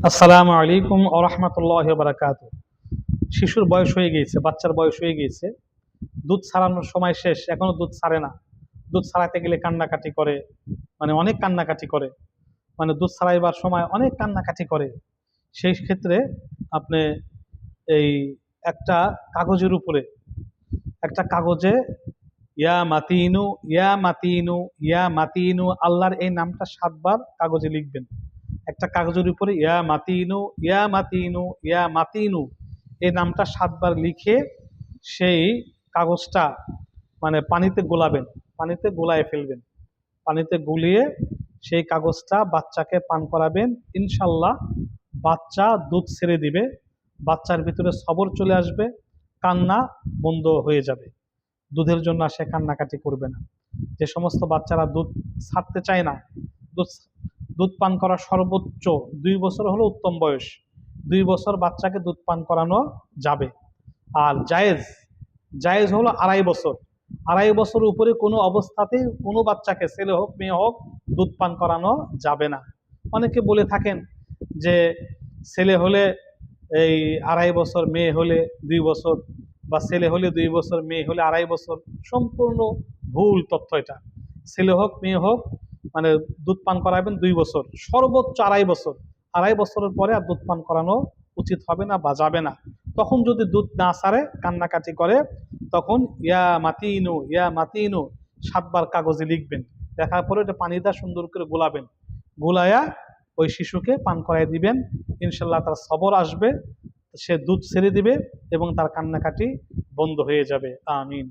আসসালামু আলাইকুম ওয়া রাহমাতুল্লাহি ওয়া বারাকাতুহু। শিশুর বয়স হয়ে গিয়েছে, বাচ্চার বয়স হয়ে গিয়েছে, দুধ ছাড়ানোর সময় শেষ, এখনো দুধ ছাড়ে না। দুধ ছাড়াতে গেলে কান্নাকাটি করে, মানে অনেক কান্নাকাটি করে, মানে দুধ ছাড়াইবার সময় অনেক কান্নাকাটি করে। সেই ক্ষেত্রে আপনি এই একটা কাগজের উপরে, একটা কাগজে ইয়া মাতিনু ইয়া মাতিনু ইয়া মাতিনু আল্লাহর এই নামটা 7 বার কাগজে লিখবেন। একটা কাগজের উপরে ইয়া মাতিনু ইয়া মাতিনু ইয়া মাতিনু এই নামটা 7 বার লিখে সেই কাগজটা মানে পানিতে গোলাবেন, পানিতে গোলায় ফেলবেন। পানিতে গুলিয়ে সেই কাগজটা বাচ্চাকে পান করাবেন। ইনশাল্লাহ বাচ্চা দুধ ছেড়ে দিবে, বাচ্চার ভিতরে সবর চলে আসবে, কান্না বন্ধ হয়ে যাবে, দুধের জন্য আর সে কান্নাকাটি করবে না। যে সমস্ত বাচ্চারা দুধ ছাড়তে চায় না, দুধ দুধ পান করার সর্বোচ্চ 2 বছর হলো উত্তম বয়স। 2 বছর বাচ্চাকে দুধ পান করানো যাবে। আর জায়েজ জায়েজ হলো 2.5 বছর। 2.5 বছর উপরে কোনো অবস্থাতেই কোনো বাচ্চাকে, ছেলে হোক মেয়ে হোক, দুধ পান করানো যাবে না। অনেকে বলে থাকেন যে ছেলে হলে এই 2.5 বছর, মেয়ে হলে 2 বছর, বা ছেলে হলে 2 বছর, মেয়ে হলে 2.5 বছর। সম্পূর্ণ ভুল তথ্য এটা। ছেলে হোক মেয়ে হোক, মানে দুধ পান করাবেন 2 বছর, সর্বোচ্চ 2.5 বছর। 2.5 বছরের পরে আর দুধ পান করানো উচিত হবে না বা যাবে না। তখন যদি দুধ না ছাড়ে, কান্নাকাটি করে, তখন ইয়া মাতিনু 7 বার কাগজে লিখবেন। দেখার পরে এটা পানিটা সুন্দর করে গোলাবেন, গোলায়া ওই শিশুকে পান করাই দিবেন। ইনশাল্লাহ তার সবর আসবে, সে দুধ ছেড়ে দিবে এবং তার কান্নাকাটি বন্ধ হয়ে যাবে। আমিন।